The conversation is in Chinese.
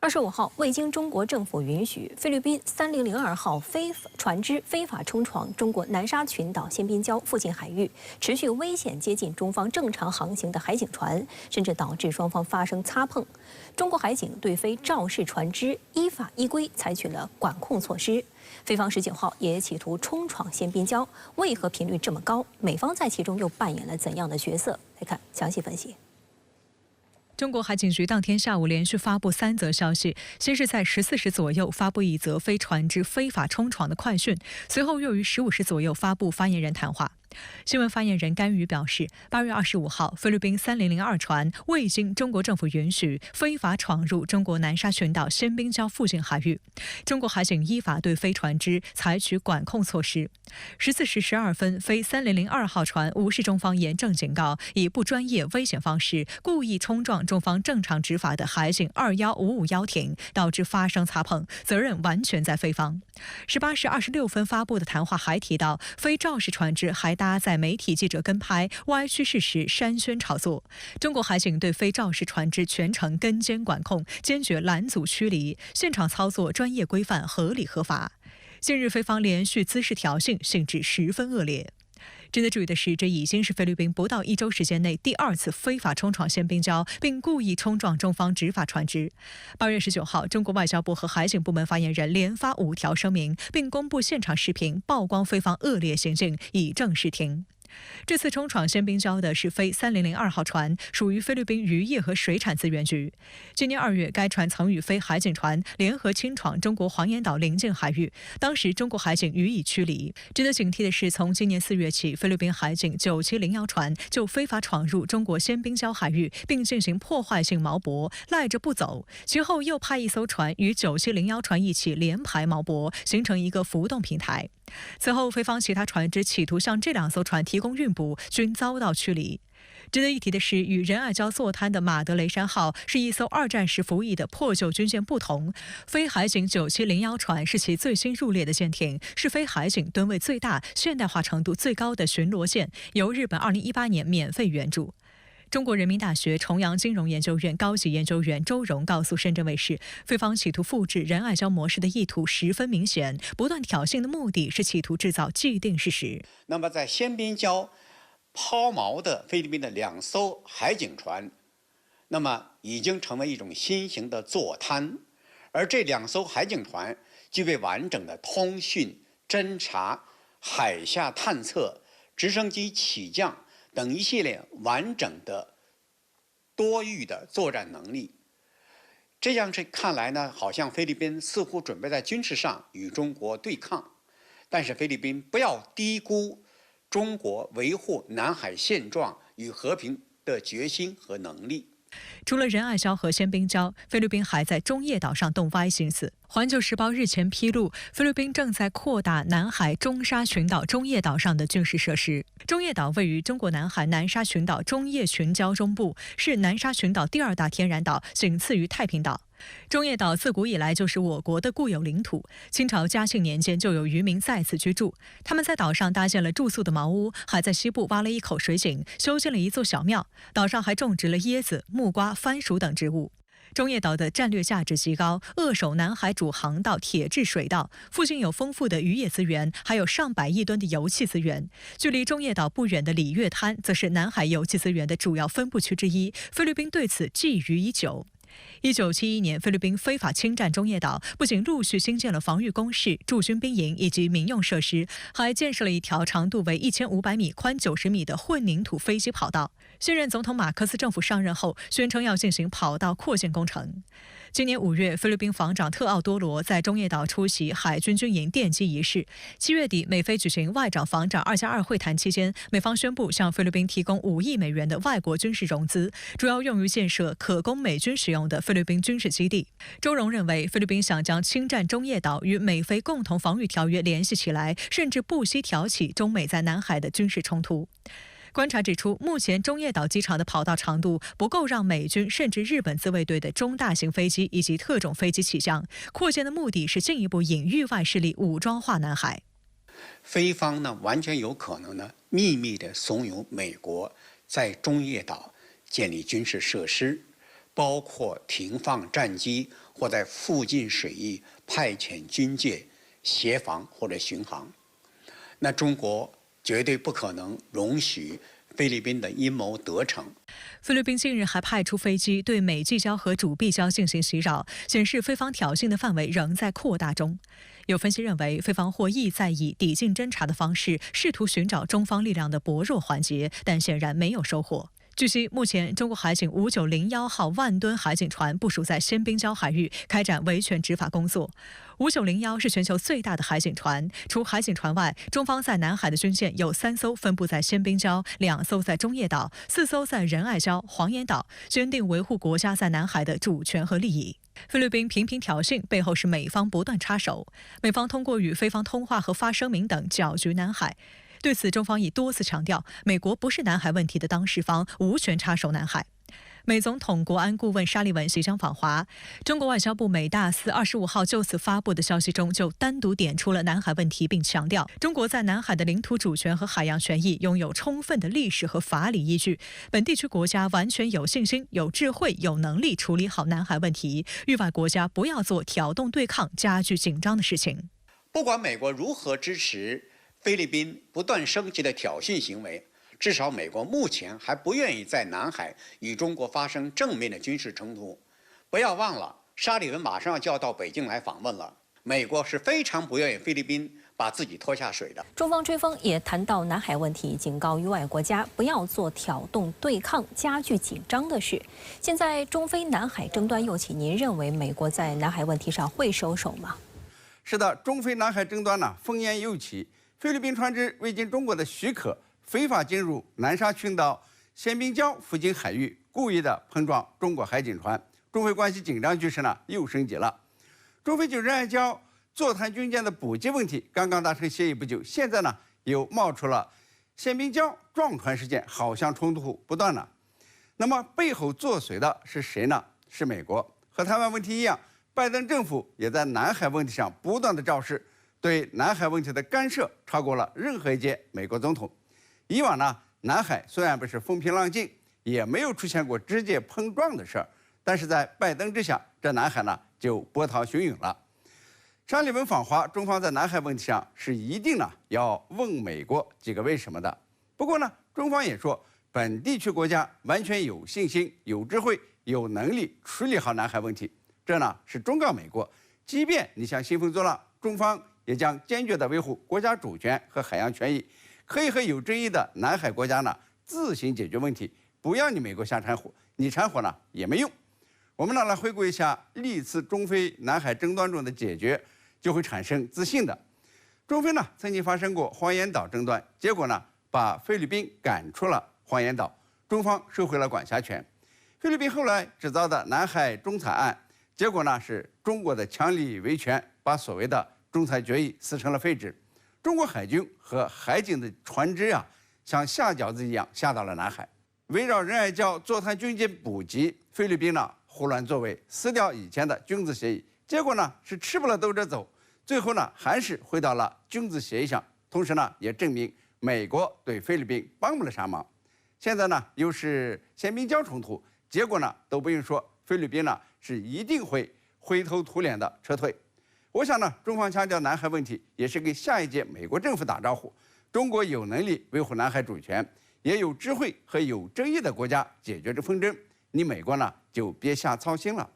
25号，未经中国政府允许，菲律宾3002号船只非法冲闯中国南沙群岛仙宾礁附近海域，持续危险接近中方正常航行的海警船，甚至导致双方发生擦碰。中国海警对非肇事船只依法依规采取了管控措施。菲方19号也企图冲闯仙宾礁，为何频率这么高？美方在其中又扮演了怎样的角色？来看详细分析。 中国海警局当天下午连续发布3则消息，先是在14时左右发布1则非船只非法冲闯的快讯，随后又于15时左右发布发言人谈话。新闻发言人甘宇表示，8月25号，菲律宾3002船未经中国政府允许，非法闯入中国南沙群岛仙宾礁附近海域。中国海警依法对非船只采取管控措施。14时12分，非3002号船无视中方严正警告，以不专业、危险方式故意冲撞中方正常执法的海警2155邀艇，导致发生擦碰，责任完全在菲方。18时26分发布的谈话还提到，非肇事船只还搭载媒体记者跟拍，歪曲事实，煽宣炒作。中国海警对非肇事船只全程跟监管控，坚决拦阻驱离，现场操作专业规范、合理合法。近日，菲方连续滋事挑衅，性质十分恶劣。值得注意的是，这已经是菲律宾不到1周时间内第2次非法冲闯仙宾礁，并故意冲撞中方执法船只。8月19号，中国外交部和海警部门发言人连发5条声明，并公布现场视频，曝光菲方恶劣行径，以正视听。这次冲闯仙宾礁的是非3002号船，属于菲律宾渔业和水产资源局。今年2月，该船曾与非海警船联合侵闯中国黄岩岛邻近海域，当时中国海警予以驱离。值得警惕的是，从今年4月起，菲律宾海警9701船就非法闯入中国仙宾礁海域，并进行破坏性锚泊，赖着不走。其后又派1艘船与9701船一起连排锚泊，形成一个浮动平台。此后，菲方其他船只企图向这2艘船提供运补，均遭到驱离。值得一提的是，与仁爱礁坐滩的马德雷山号是一艘2战时服役的破旧军舰不同，非海警9701船是其最新入列的舰艇，是非海警吨位最大、现代化程度最高的巡逻舰，由日本2018年免费援助。中国人民大学重阳金融研究院高级研究员周荣告诉深圳卫视，菲方企图复制仁爱礁模式的意图十分明显，不断挑衅的目的是企图制造既定事实。那么在仙宾礁抛锚的菲律宾的2艘海警船，那么已经成为一种新型的坐滩，而这2艘海警船具备完整的通讯、侦察、海下探测、直升机起降等一系列完整的多域的作战能力。这样是看来呢，好像菲律宾似乎准备在军事上与中国对抗，但是菲律宾不要低估中国维护南海现状与和平的决心和能力。除了仁爱礁和仙宾礁，菲律宾还在中业岛上动歪心思。环球时报日前披露，菲律宾正在扩大南海中沙群岛中业岛上的军事设施。中业岛位于中国南海南沙群岛中业群礁中部，是南沙群岛第2大天然岛，仅次于太平岛。中业岛自古以来就是我国的固有领土，清朝嘉庆年间就有渔民在此居住，他们在岛上搭建了住宿的茅屋，还在西部挖了一口水井，修建了一座小庙，岛上还种植了椰子、木瓜、番薯等植物。中业岛的战略价值极高，扼守南海主航道、铁质水道，附近有丰富的渔业资源，还有上百亿吨的油气资源。距离中业岛不远的里月滩，则是南海油气资源的主要分布区之一。菲律宾对此觊觎已久。1971年，菲律宾非法侵占中业岛，不仅陆续兴建了防御工事、驻军兵营以及民用设施，还建设了一条长度为1500米、宽90米的混凝土飞机跑道。现任总统马克思政府上任后，宣称要进行跑道扩建工程。今年5月，菲律宾防长特奥多罗在中业岛出席海军军营奠基仪式。7月底，美菲举行外长防长2+2会谈期间，美方宣布向菲律宾提供5亿美元的外国军事融资，主要用于建设可供美军使用的菲律宾军事基地。周荣认为，菲律宾想将侵占中业岛与美菲共同防御条约联系起来，甚至不惜挑起中美在南海的军事冲突。观察指出，目前中业岛机场的跑道长度不够让美军甚至日本自卫队的中大型飞机以及特种飞机起降。扩建的目的是进一步引域外势力武装化南海。菲方呢，完全有可能呢，秘密地怂恿美国在中业岛建立军事设施，包括停放战机或在附近水域派遣军舰协防或者巡航。那中国绝对不可能容许菲律宾的阴谋得逞。菲律宾近日还派出飞机对美济礁和主碧礁进行袭扰，显示菲方挑衅的范围仍在扩大中。有分析认为，菲方或意在以抵近侦察的方式试图寻找中方力量的薄弱环节，但显然没有收获。据悉，目前中国海警5901号万吨海警船部署在鲜滨礁海域，开展维权执法工作。5901是全球最大的海警船，除海警船外，中方在南海的军舰有3艘分布在鲜滨礁，2艘在中业岛，4艘在仁爱礁、黄岩岛，坚定维护国家在南海的主权和利益。菲律宾频频挑衅，背后是美方不断插手。美方通过与菲方通话和发声明等搅局南海。对此，中方已多次强调，美国不是南海问题的当事方，无权插手南海。美总统国安顾问沙利文即将访华，中国外交部美大司25号就此发布的消息中，就单独点出了南海问题，并强调中国在南海的领土主权和海洋权益拥有充分的历史和法理依据，本地区国家完全有信心、有智慧、有能力处理好南海问题，域外国家不要做挑动对抗、加剧紧张的事情。不管美国如何支持菲律宾不断升级的挑衅行为，至少美国目前还不愿意在南海与中国发生正面的军事冲突。不要忘了，沙利文马上就要到北京来访问了，美国是非常不愿意菲律宾把自己拖下水的。中方追风也谈到南海问题，警告域外国家不要做挑动对抗、加剧紧张的事。现在中菲南海争端又起，您认为美国在南海问题上会收手吗？是的，中菲南海争端呢烽烟又起，菲律宾船只未经中国的许可，非法进入南沙群岛鲜滨礁附近海域，故意的碰撞中国海警船，中菲关系紧张局势呢又升级了。中菲就仁爱礁座滩军舰的补给问题刚刚达成协议不久，现在呢又冒出了鲜滨礁撞船事件，好像冲突不断了。那么背后作祟的是谁呢？是美国。和台湾问题一样，拜登政府也在南海问题上不断的造势，对南海问题的干涉超过了任何一届美国总统。以往呢，南海虽然不是风平浪静，也没有出现过直接碰撞的事儿，但是在拜登之下，这南海呢就波涛汹涌了。沙利文访华，中方在南海问题上是一定呢要问美国几个为什么的。不过呢，中方也说，本地区国家完全有信心、有智慧、有能力处理好南海问题。这呢是忠告美国，即便你想兴风作浪，中方也将坚决地维护国家主权和海洋权益，可以和有争议的南海国家呢自行解决问题，不要你美国瞎掺和，你掺和呢也没用。我们呢来回顾一下历次中菲南海争端中的解决，就会产生自信的。中菲呢曾经发生过黄岩岛争端，结果呢把菲律宾赶出了黄岩岛，中方收回了管辖权。菲律宾后来制造的南海仲裁案，结果呢是中国的强力维权，把所谓的仲裁决议撕成了废纸。中国海军和海警的船只啊，像下饺子一样下到了南海。围绕仁爱礁座滩军舰补给，菲律宾呢胡乱作为，撕掉以前的君子协议，结果呢是吃不了兜着走，最后呢还是回到了君子协议上。同时呢，也证明美国对菲律宾帮不了啥忙。现在呢又是鲜滨礁冲突，结果呢都不用说，菲律宾呢是一定会灰头土脸的撤退。我想呢，中方强调南海问题，也是给下一届美国政府打招呼。中国有能力维护南海主权，也有智慧和有争议的国家解决这纷争，你美国呢就别瞎操心了。